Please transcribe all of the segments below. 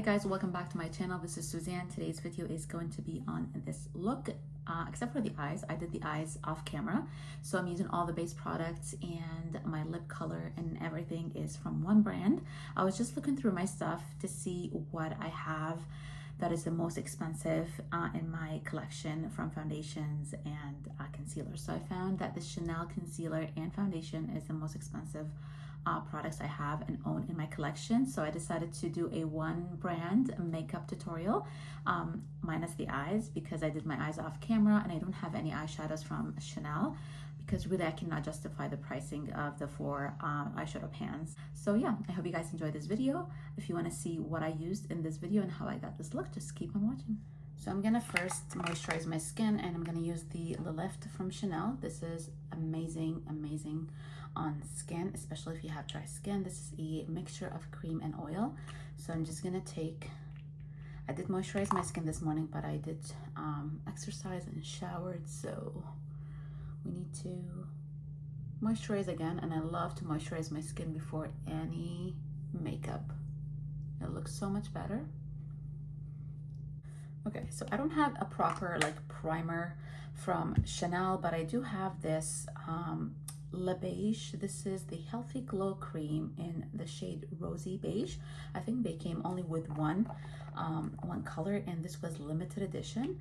Hey guys, welcome back to my channel. This is Suzanne. Today's video is going to be on this look, except for the eyes. I did the eyes off camera, so I'm using all the base products, and my lip color and everything is from one brand. I was just looking through my stuff to see what I have that is the most expensive in my collection from foundations and concealers. So I found that the Chanel concealer and foundation is the most expensive products I have and own in my collection. So I decided to do a one brand makeup tutorial minus the eyes, because I did my eyes off camera and I don't have any eyeshadows from Chanel, because really I cannot justify the pricing of the 4 eyeshadow pans. So yeah, I hope you guys enjoyed this video. If you want to see what I used in this video and how I got this look, just keep on watching. So I'm gonna first moisturize my skin, and I'm gonna use the Lift from Chanel. This is amazing on skin, especially if you have dry skin. This is a mixture of cream and oil. So I'm just gonna I did moisturize my skin this morning, but I did exercise and showered, so we need to moisturize again. And I love to moisturize my skin before any makeup. It looks so much better. Okay, so I don't have a proper primer from Chanel, but I do have this Le Beige. This is the Healthy Glow Cream in the shade Rosy Beige. I think they came only with one color, and this was limited edition.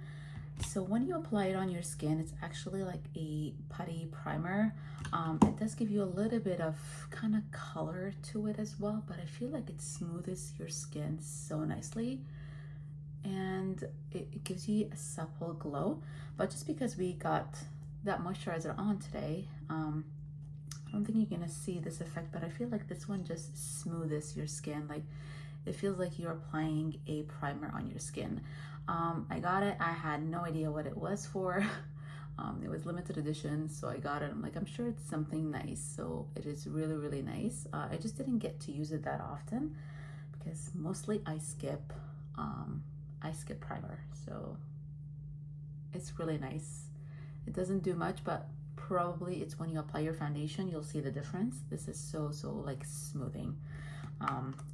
So when you apply it on your skin, it's actually like a putty primer. It does give you a little bit of kind of color to it as well, but I feel like it smooths your skin so nicely, and it gives you a supple glow. But just because we got that moisturizer on today, I don't think you're gonna see this effect, but I feel like this one just smooths your skin. Like, it feels like you're applying a primer on your skin. I got it. I had no idea what it was for. It was limited edition, so I got it. I'm like, I'm sure it's something nice. So it is really nice. I just didn't get to use it that often because mostly I skip primer. So it's really nice. It doesn't do much, but probably it's when you apply your foundation you'll see the difference. This is so like smoothing.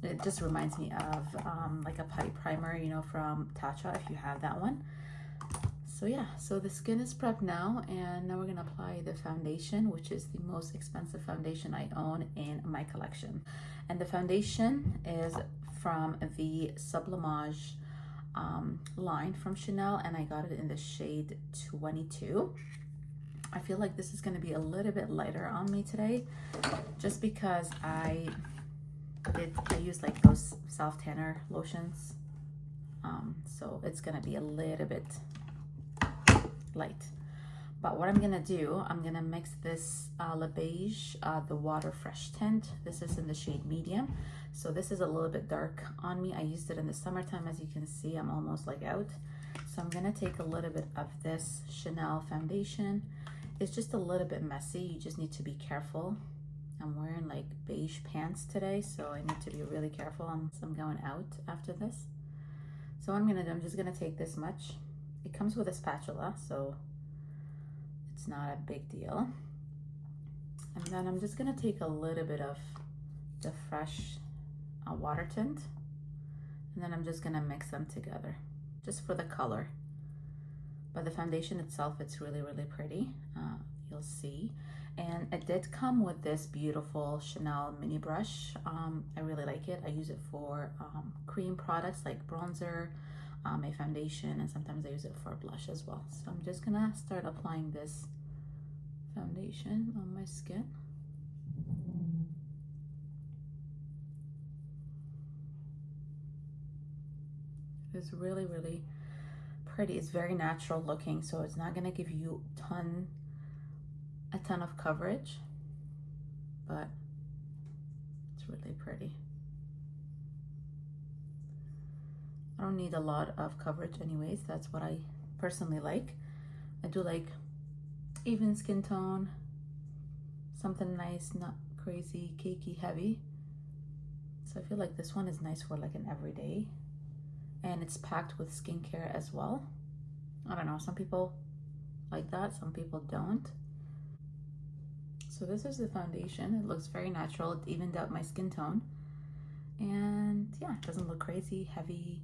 It just reminds me of like a putty primer, you know, from Tatcha, if you have that one. So yeah, so the skin is prepped now, and now we're gonna apply the foundation, which is the most expensive foundation I own in my collection. And the foundation is from the Sublimage line from Chanel, and I got it in the shade 22. I feel like this is going to be a little bit lighter on me today, just because I use like those self tanner lotions, so it's going to be a little bit light. But what I'm going to do, I'm going to mix this Le Beige, the Water Fresh tint. This is in the shade medium, so this is a little bit dark on me. I used it in the summertime. As you can see, I'm almost like out. So I'm going to take a little bit of this Chanel foundation. It's just a little bit messy. You just need to be careful. I'm wearing like beige pants today, so I need to be really careful. I'm going out after this. So what I'm gonna do, I'm just gonna take this much. It comes with a spatula, so it's not a big deal. And then I'm just gonna take a little bit of the fresh water tint, and then I'm just gonna mix them together, just for the color. But the foundation itself, it's really pretty. You'll see. And it did come with this beautiful Chanel mini brush. I really like it. I use it for cream products like bronzer, my foundation, and sometimes I use it for blush as well. So I'm just gonna start applying this foundation on my skin. It's really pretty. It's very natural looking, so it's not gonna give you a ton of coverage, but it's really pretty. I don't need a lot of coverage anyways. That's what I personally like. I do like even skin tone, something nice, not crazy cakey heavy. So I feel like this one is nice for like an everyday. And it's packed with skincare as well. I don't know, some people like that, some people don't. So this is the foundation. It looks very natural. It evened out my skin tone. And yeah, it doesn't look crazy, heavy,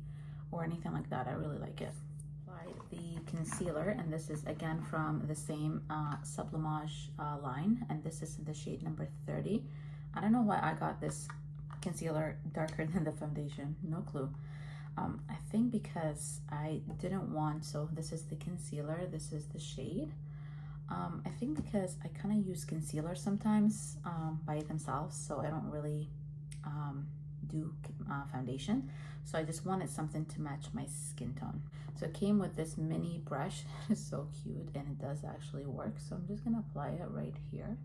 or anything like that. I really like it. Applied the concealer, and this is again from the same Sublimage line, and this is in the shade number 30. I don't know why I got this concealer darker than the foundation, no clue. I think because I didn't want, so this is the concealer, this is the shade. I think because I kind of use concealer sometimes by themselves, so I don't really do foundation. So I just wanted something to match my skin tone. So it came with this mini brush. It's so cute, and it does actually work. So I'm just gonna apply it right here.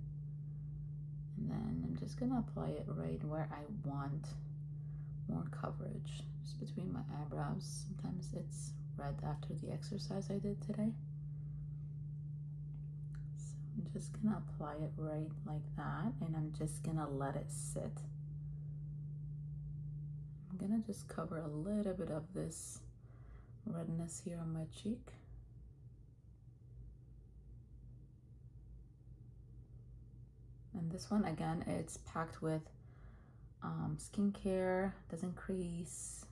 And then I'm just gonna apply it right where I want more coverage, just between my eyebrows. Sometimes it's red after the exercise I did today. So I'm just gonna apply it right like that, and I'm just gonna let it sit. I'm gonna just cover a little bit of this redness here on my cheek. And this one, again, it's packed with skincare, doesn't crease.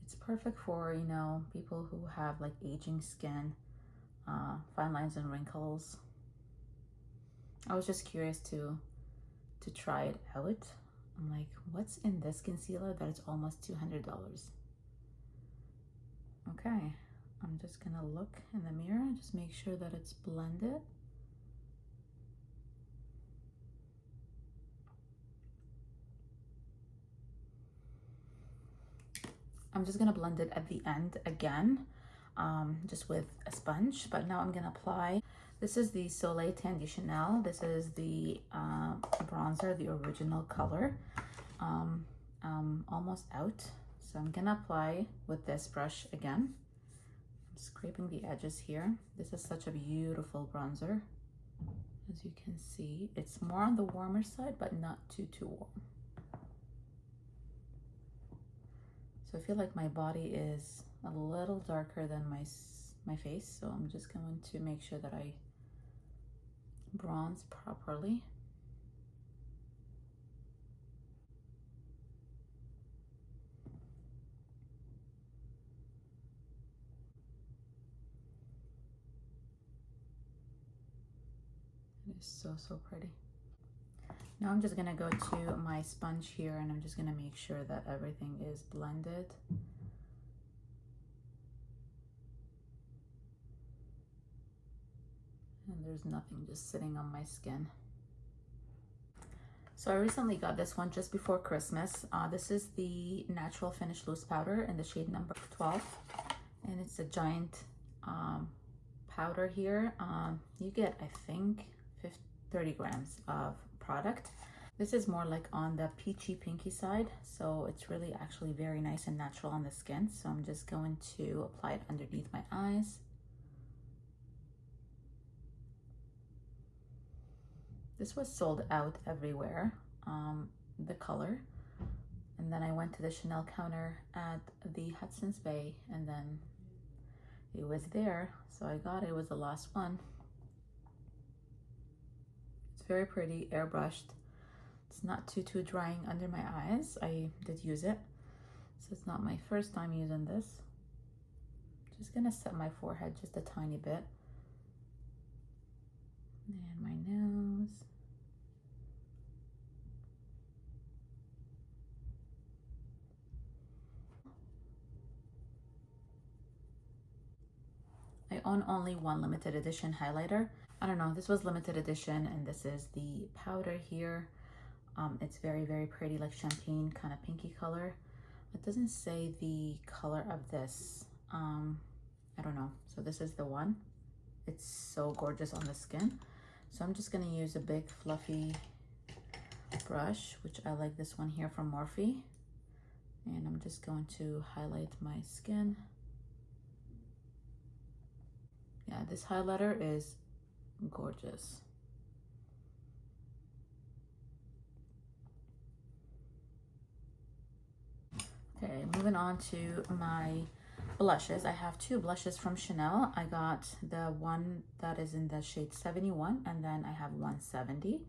It's perfect for, you know, people who have like aging skin, fine lines and wrinkles. I was just curious to try it out. I'm like, what's in this concealer that it's almost $200? Okay, I'm just gonna look in the mirror, just make sure that it's blended. I'm just gonna blend it at the end again, just with a sponge, but now I'm gonna apply. This is the Soleil Tan de Chanel. This is the bronzer, the original color. Almost out. So I'm gonna apply with this brush again. I'm scraping the edges here. This is such a beautiful bronzer. As you can see, it's more on the warmer side, but not too warm. So I feel like my body is a little darker than my face, so I'm just going to make sure that I bronze properly. It is so pretty. Now I'm just gonna go to my sponge here, and I'm just gonna make sure that everything is blended. And there's nothing just sitting on my skin. So I recently got this one just before Christmas. This is the Natural Finish Loose Powder in the shade number 12. And it's a giant powder here. You get, I think, 30 grams of product. This is more like on the peachy pinky side, so it's really actually very nice and natural on the skin. So I'm just going to apply it underneath my eyes. This was sold out everywhere, the color. And then I went to the Chanel counter at the Hudson's Bay, and then it was there, so I got it. It was the last one. It's very pretty, airbrushed. It's not too drying under my eyes. I did use it, so it's not my first time using this. Just gonna set my forehead just a tiny bit. And my nose. I own only one limited edition highlighter. I don't know, this was limited edition, and this is the powder here. It's very pretty, like champagne kind of pinky color. It doesn't say the color of this. I don't know. So this is the one. It's so gorgeous on the skin. So I'm just gonna use a big fluffy brush, which I like this one here from Morphe. And I'm just going to highlight my skin. Yeah, this highlighter is gorgeous. Okay, moving on to my blushes. I have two blushes from Chanel. I got the one that is in the shade 71, and then I have 170.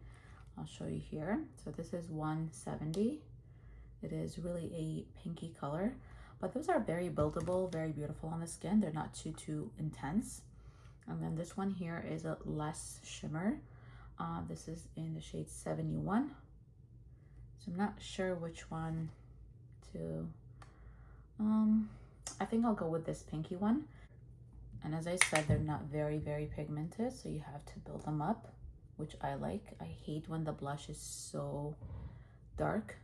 I'll show you here. So this is 170, It is really a pinky color, but those are very buildable, very beautiful on the skin. They're not too intense. And then this one here is a less shimmer. This is in the shade 71. So I'm not sure which one to, I think I'll go with this pinky one. And as I said, they're not very pigmented, so you have to build them up, which I like. I hate when the blush is so dark.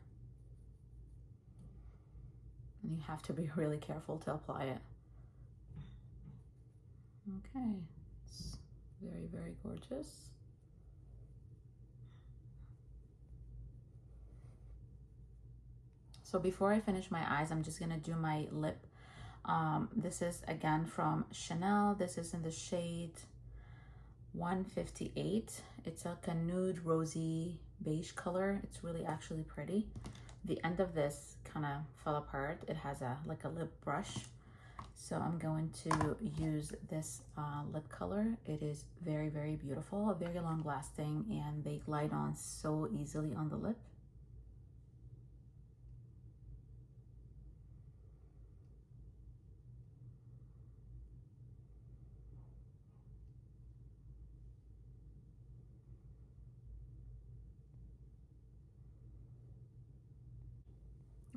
And you have to be really careful to apply it. Okay, it's very gorgeous. So before I finish my eyes, I'm just gonna do my lip. This is again from Chanel. This is in the shade 158. It's like a nude rosy beige color. It's really actually pretty. The end of this kind of fell apart. It has like a lip brush. So I'm going to use this lip color. It is very beautiful, very long lasting, and they glide on so easily on the lip.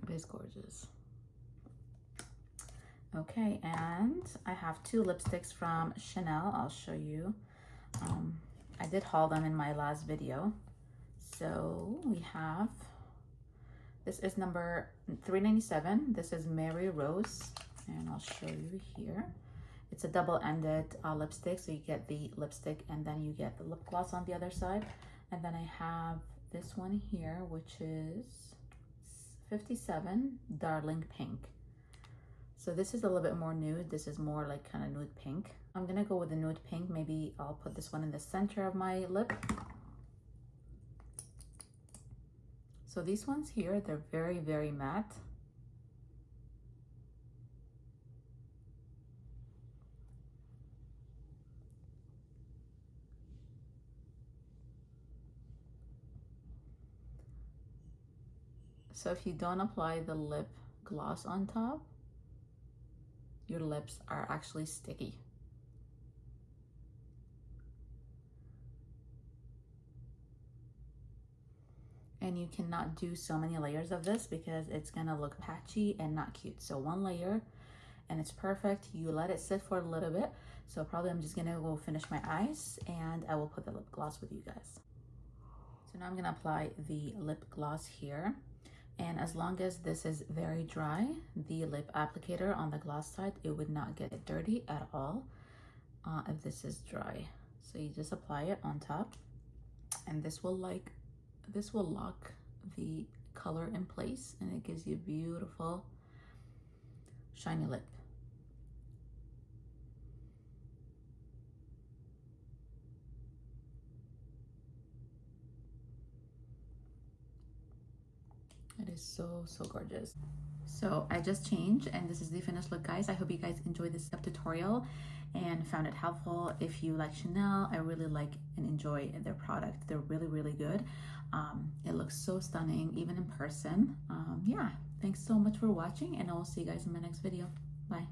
It is gorgeous. Okay, and I have two lipsticks from Chanel. I'll show you. I did haul them in my last video. So we have, this is number 397. This is Mary Rose, and I'll show you here. It's a double-ended lipstick, so you get the lipstick and then you get the lip gloss on the other side. And then I have this one here, which is 57 Darling Pink. So this is a little bit more nude. This is more like kind of nude pink. I'm gonna go with the nude pink. Maybe I'll put this one in the center of my lip. So these ones here, they're very matte. So if you don't apply the lip gloss on top, your lips are actually sticky. And you cannot do so many layers of this because it's gonna look patchy and not cute. So one layer and it's perfect. You let it sit for a little bit. So probably I'm just gonna go finish my eyes and I will put the lip gloss with you guys. So now I'm gonna apply the lip gloss here. And as long as this is very dry, the lip applicator on the gloss side, it would not get dirty at all if this is dry. So you just apply it on top, and this will lock the color in place, and it gives you a beautiful shiny lip. It is so gorgeous. So I just changed and this is the finished look, guys. I hope you guys enjoyed this tutorial and found it helpful. If you like Chanel, I really like and enjoy their product. They're really good. It looks so stunning even in person. Yeah, thanks so much for watching and I will see you guys in my next video. Bye.